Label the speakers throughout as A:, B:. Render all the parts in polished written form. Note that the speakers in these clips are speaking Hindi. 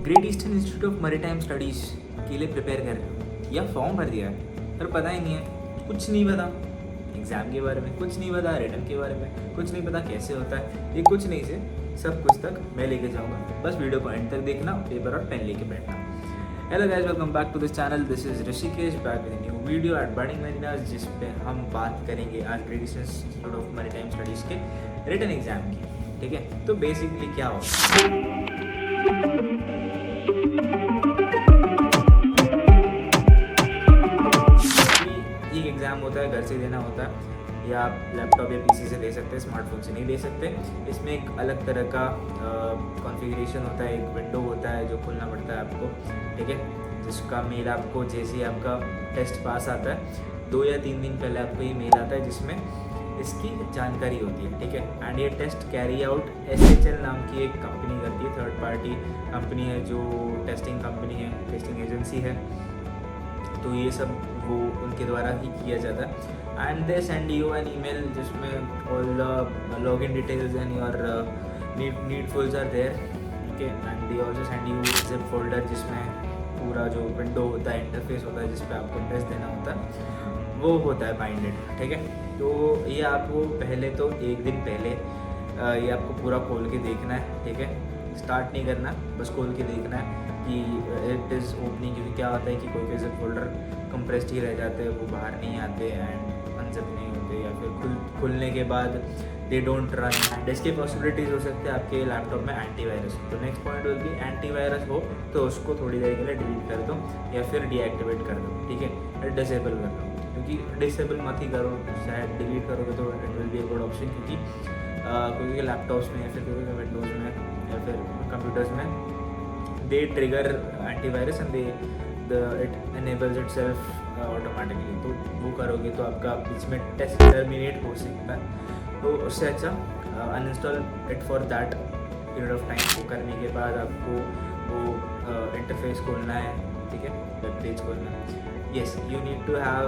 A: Great Eastern Institute of Maritime Studies के लिए प्रिपेयर कर रहे हो या फॉर्म भर दिया है पर पता ही नहीं है, कुछ नहीं पता एग्ज़ाम के बारे में, कुछ नहीं पता रिटर्न के बारे में, कुछ नहीं पता कैसे होता है, ये कुछ नहीं से सब कुछ तक मैं लेके जाऊँगा। बस वीडियो को एंड तक देखना, पेपर और पेन लेके बैठना। Hello guys, welcome back to this channel. This is Rishikesh back with new video at burning marinas, जिस पे हम बात करेंगे आज Great Eastern Institute of Maritime Studies के रिटर्न एग्जाम की। ठीक है, तो बेसिकली क्या होगा, एक एग्ज़ाम होता है, घर से देना होता है या आप लैपटॉप या पीसी से दे सकते हैं, स्मार्टफोन से नहीं दे सकते। इसमें एक अलग तरह का कॉन्फ़िगरेशन होता है, एक विंडो होता है जो खोलना पड़ता है आपको। ठीक है, जिसका मेल आपको जैसे ही आपका टेस्ट पास आता है 2 या 3 दिन पहले आपको ये मेल आता है जिसमें इसकी जानकारी होती है। ठीक है, एंड ये टेस्ट कैरी आउट SHL नाम की एक कंपनी करती है, थर्ड पार्टी कंपनी है जो टेस्टिंग कंपनी है, टेस्टिंग एजेंसी है। तो ये सब वो उनके द्वारा ही किया जाता है। And they send you an email जिसमें all the login details and your needfuls are there. Okay, and they also send you zip folder जिसमें पूरा जो विंडो होता है, इंटरफेस होता है जिस पे आपको टेस्ट देना होता है, वो होता है बाइंडेड। ठीक है, तो ये आपको पहले तो एक दिन पहले ये आपको पूरा खोल के देखना है। ठीक है, स्टार्ट नहीं करना, बस खोल के देखना है कि इट इज़ ओपनिंग, क्योंकि क्या होता है कि कोई कोई फोल्डर कंप्रेस्ड ही रह जाते हैं, वो बाहर नहीं आते एंड अनजिप नहीं होते, या फिर खुलने के बाद दे डोंट रन। एंड इसके पॉसिबिलिटीज़ हो सकते हैं आपके लैपटॉप में एंटीवायरस। तो next point will be antivirus हो तो उसको थोड़ी देर के लिए डिलीट कर दो या फिर डीएक्टिवेट कर दो। ठीक है, या डिसेबल कर दो, क्योंकि डिसेबल मत ही करो, शायद डिलीट करोगे तो it will be a good option, क्योंकि कोई लैपटॉप्स में या फिर कोई विंडोज़ में या फिर कंप्यूटर्स में they trigger antivirus and it enables itself automatically। तो वो करोगे तो आपका इसमें टेस्ट टर्मिनेट हो सकता है। तो उससे अच्छा uninstall it for that period of time. वो करने के बाद आपको वो इंटरफेस खोलना है। ठीक है, वेब पेज खोलना है। Yes, you need to have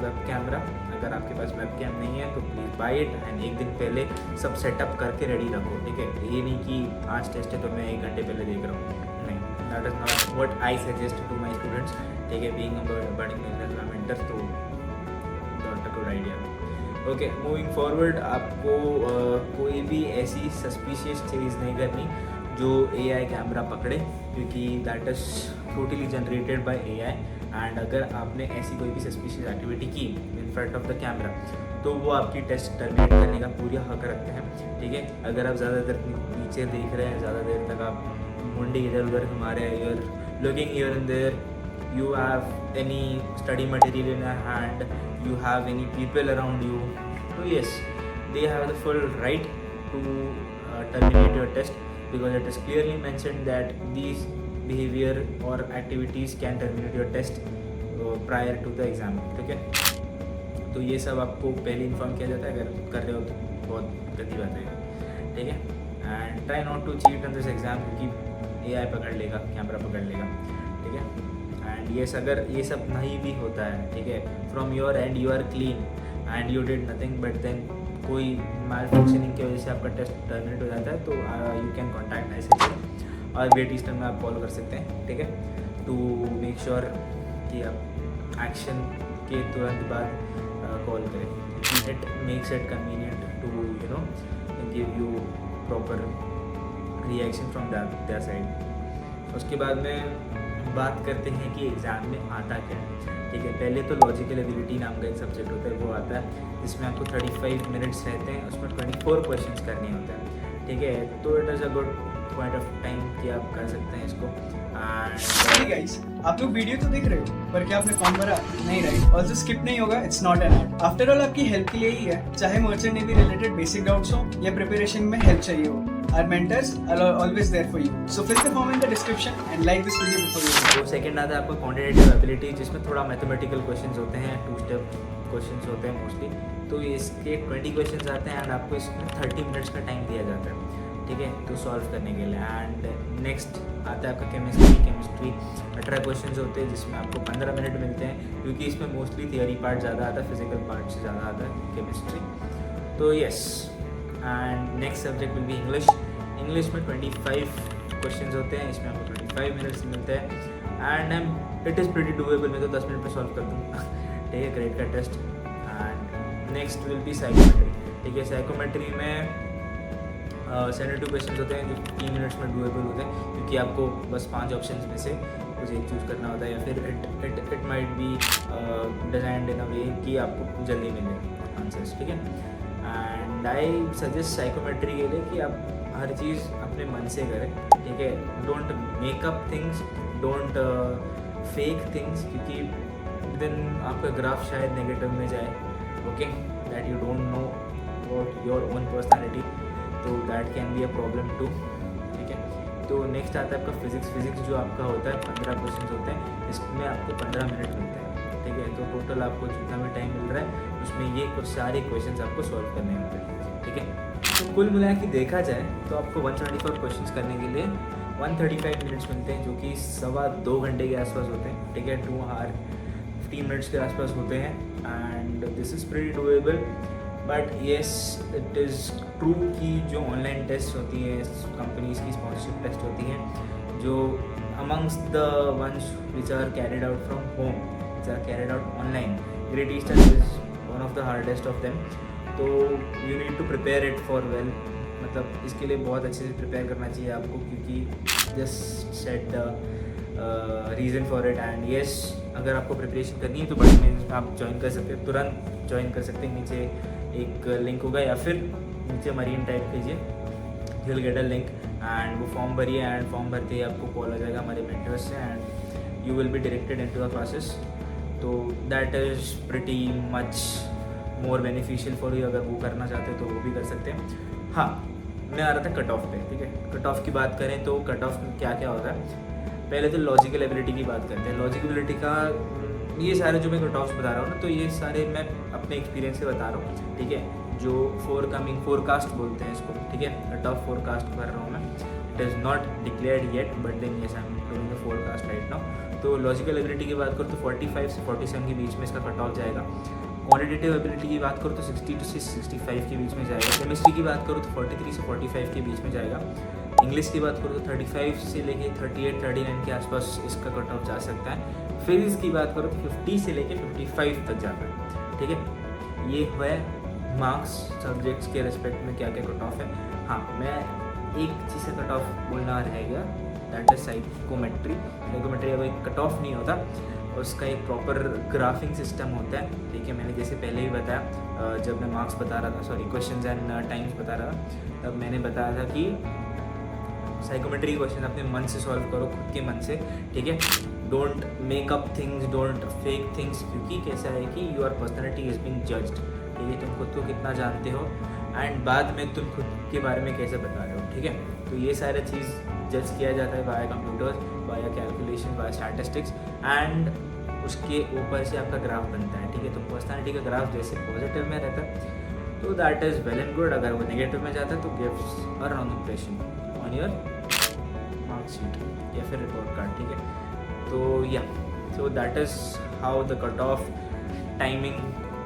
A: web camera. अगर आपके पास वेब कैम नहीं है तो प्लीज़ बाय इट एंड एक दिन पहले सब सेटअप करके रेडी रखो। ठीक है, ये नहीं कि आज टेस्ट है तो मैं 1 घंटे पहले देख रहा हूँ, नहीं, that is not what I suggest to my students. ठीक है, बीइंग बर्निंग मेंटर, तो not a good idea. Okay, moving forward, आपको कोई भी ऐसी सस्पिशियस चीज़ नहीं करनी जो AI कैमरा पकड़े, क्योंकि that is totally generated by AI। And अगर आपने ऐसी कोई भी सस्पिशियस एक्टिविटी की in front of the camera तो वो आपकी टेस्ट टर्मिनेट करने का पूरा हक रखते हैं। ठीक है, अगर आप ज़्यादा देर नीचे देख रहे हैं, ज़्यादा देर तक आप मुंडी इधर उधर घुमा रहे हैं, you're looking here and there, you have any study material in your hand, you have any people around you, so yes, they have the full right to terminate your test, because it is clearly mentioned that these behavior or activities can terminate your test prior to the exam। ठीक है, तो ये सब आपको पहले इन्फॉर्म किया जाता है, अगर कर रहे हो तो बहुत गंदी बात है। ठीक है, and try not to cheat in this exam, क्योंकि AI पकड़ लेगा, कैमरा पकड़ लेगा। ठीक है, एंड येस, अगर ये सब नहीं भी होता है, ठीक है, from your end you are clean and you did nothing, but then कोई मैल फंक्शनिंग की वजह से आपका टेस्ट टर्मिनेट हो जाता है, तो यू कैन कॉन्टैक्ट SHL और ग्रेट ईस्टर्न में आप कॉल कर सकते हैं। ठीक है, टू मेक श्योर कि आप एक्शन के तुरंत बाद कॉल करें। It makes it convenient to give you proper reaction from their side. उसके बाद में बात करते हैं कि एग्ज़ाम में आता क्या है। ठीक है, पहले तो लॉजिकल एबिलिटी नाम का एक सब्जेक्ट होता है, वो आता है जिसमें आपको 35 मिनट्स रहते हैं, उसमें 24 क्वेश्चंस करने होते हैं। ठीक है, तो it is a good point of time कि आप कर सकते हैं इसको।
B: Hey guys, आप लोग वीडियो तो देख रहे हो पर क्या आपने फॉर्म भरा? नहीं, राइट? ऑल्सो स्किप नहीं होगा, it's not an art. After all आपकी हेल्प के लिए ही है, चाहे merchant navy related basic doubts हो या प्रिपरेशन में हेल्प चाहिए हो। Our mentors are always there for you. So fill the form in the description and like this video before you go.
A: तो सेकंड आता है आपका क्वांटिटेटिव एबिलिटी, जिसमें थोड़ा मैथमेटिकल क्वेश्चंस होते हैं, 2 स्टेप क्वेश्चंस होते हैं मोस्टली। तो इसके 20 क्वेश्चंस आते हैं एंड आपको इसमें 30 मिनट्स का टाइम दिया जाता है। ठीक है, तो सॉल्व करने के लिए। एंड नेक्स्ट आता है आपका केमिस्ट्री 18 क्वेश्चंस होते हैं, जिसमें आपको 15 मिनट मिलते हैं, क्योंकि इसमें मोस्टली थियरी पार्ट ज़्यादा आता है, फिजिकल पार्ट से ज़्यादा आता है केमिस्ट्री। तो yes, and next subject will be English. English में 25 क्वेश्चन होते हैं, इसमें आपको 25 मिनट्स मिलते हैं and it is pretty doable. मैं तो 10 मिनट में सॉल्व कर दूँगा। ठीक है, ग्रेड का test. And next will be psychometry. ठीक है, साइकोमेट्री में 72 क्वेश्चन होते हैं जो 3 मिनट्स में डूएबल होते हैं, क्योंकि आपको बस 5 ऑप्शन में से कुछ एक चूज़ करना होता है, या फिर it might be designed in a way कि आपको जल्दी मिले आंसर्स। ठीक है, एंड आई सजेस्ट साइकोमेट्री के लिए कि आप हर चीज़ अपने मन से करें। ठीक है, don't make up things, don't fake things, क्योंकि देन आपका ग्राफ शायद नेगेटिव में जाए। Okay, that you don't know about your own personality, तो that can be a problem too. ठीक है, तो नेक्स्ट आता है आपका फिजिक्स जो आपका होता है 15 क्वेश्चन होते हैं, इसमें आपको 15 मिनट मिलते हैं। ठीक है, तो टोटल आपको जितना भी टाइम मिल रहा है उसमें ये कुछ सारे क्वेश्चन आपको सॉल्व करने होते हैं। ठीक है, तो कुल मिला के देखा जाए तो आपको 124 क्वेश्चन करने के लिए 135 मिनट्स मिलते हैं, जो कि 2.25 घंटे के आसपास होते हैं। ठीक है, 2 आवर 15 मिनट्स के आसपास होते हैं and this is pretty doable. But yes, it is true कि जो ऑनलाइन टेस्ट होती हैं, कंपनीज की स्पॉन्सरशिप टेस्ट होती हैं, जो amongst the ones which are carried out from home, which are carried out online, Great Eastern is one of the hardest of them. तो you need to prepare it for well, मतलब इसके लिए बहुत अच्छे से प्रिपेयर करना चाहिए आपको, क्योंकि just set the reason for it. And yes, अगर आपको प्रिपरेशन करनी है तो बड़ी मेंस में आप ज्वाइन कर सकते हैं, तुरंत ज्वाइन कर सकते हैं। नीचे एक लिंक होगा या फिर नीचे मरीन टाइप कीजिए, you will get a link and वो फॉर्म भरिए एंड फॉर्म भरते ही आपको कॉल आ जाएगा हमारे मेंटर्स से and you will be directed into the classes. तो that is pretty much more beneficial for you. अगर वो करना चाहते हो तो वो भी कर सकते हैं। हाँ, मैं आ रहा था कट ऑफ पे। ठीक है, कट ऑफ की बात करें तो कट ऑफ में क्या क्या होता है, पहले तो लॉजिकल एबिलिटी की बात करते हैं। लॉजिकल एबिलिटी का ये सारे जो मैं कट ऑफ्स बता रहा हूँ ना, तो ये सारे मैं अपने एक्सपीरियंस से बता रहा हूँ। ठीक है, जो फोरकास्ट बोलते हैं इसको। ठीक है, कट ऑफ फोरकास्ट कर रहा हूँ मैं, it is not declared yet but then yes I am doing the forecast right now. तो लॉजिकल एबिलिटी की बात करूँ तो 45 से 47 के बीच में इसका कट ऑफ जाएगा। क्वांटिटेटिव एबिलिटी की बात करूँ तो 60 से 65 के बीच में जाएगा। केमिस्ट्री की बात करूँ तो 43 से 45 के बीच में जाएगा। इंग्लिश की बात करूँ तो 35 से लेके 38-39 के आसपास इसका कट ऑफ जा सकता है। फिजिक्स की बात करूँ तो 50 से लेके 55 तक जाता है। ठीक है, ये है मार्क्स सब्जेक्ट्स के रिस्पेक्ट में क्या क्या कट ऑफ है। हाँ, मैं एक चीज़ से कट ऑफ बोलना रह गया, दैट इज साइकोमेट्री। साइकोमेट्री अब एक कट ऑफ नहीं होता, उसका एक प्रॉपर ग्राफिंग सिस्टम होता है। ठीक है, मैंने जैसे पहले ही बताया, जब मैं मार्क्स बता रहा था, सॉरी क्वेश्चंस एंड टाइम्स बता रहा था, तब मैंने बताया था कि साइकोमेट्री क्वेश्चन अपने मन से सॉल्व करो, खुद के मन से। ठीक है, don't make up things, don't fake things, क्योंकि कैसा है कि your personality is being judged. ठीक है, तुम खुद को कितना जानते हो एंड बाद में तुम खुद के बारे में कैसे बता रहे हो। ठीक है, तो ये सारा चीज़ जज किया जाता है by computers, by calculation, by statistics and उसके ऊपर से आपका ग्राफ बनता है। ठीक है, तो पर्सनैलिटी का ग्राफ जैसे पॉजिटिव में रहता है तो that is well and good. अगर वो नेगेटिव में जाता है तो gives a wrong impression on your marksheet या फिर रिपोर्ट कार्ड। ठीक है, तो या so that is how the cut off timing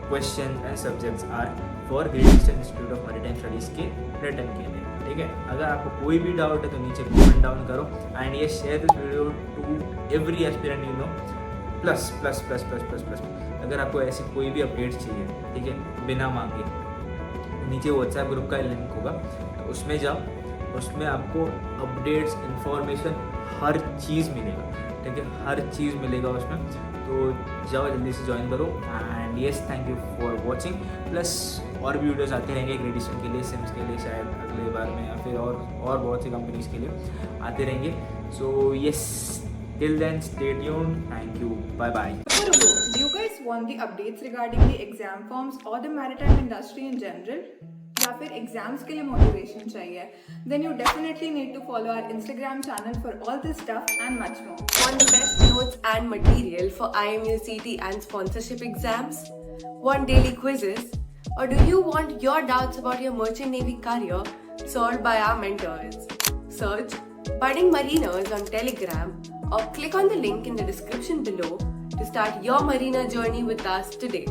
A: question and subjects are for Great Eastern Institute of Maritime Studies के रिटर्न के लिए। ठीक है, अगर आपको कोई भी डाउट है तो नीचे कमेंट डाउन करो एंड ये share this video to every aspirant you know. Plus plus plus plus plus plus अगर आपको ऐसी कोई भी अपडेट चाहिए, ठीक है, बिना मांगे, नीचे व्हाट्सएप ग्रुप का लिंक होगा तो उसमें जाओ, उसमें आपको अपडेट्स, इंफॉर्मेशन, हर चीज़ मिलेगा। ठीक है, हर चीज़ मिलेगा उसमें, तो जाओ जल्दी से ज्वाइन करो and yes, thank you for watching. Plus और भी वीडियोस आते रहेंगे ग्रेट ईस्टर्न के लिए, सिम्स के लिए शायद अगले बार में, या फिर और बहुत सी कंपनीज के लिए आते रहेंगे। So yes, till then stay tuned, thank you, bye bye.
C: Do you guys want the updates regarding the exam forms or the maritime industry in general? या फिर एग्जाम्स के लिए मोटिवेशन चाहिए? Then you definitely need to follow our Instagram channel for all this stuff and much more.
D: Want the best notes and material for IMU CT and sponsorship exams? Want daily quizzes? Or do you want your doubts about your merchant navy career solved by our mentors? Search Budding Mariners on Telegram or click on the link in the description below to start your marina journey with us today.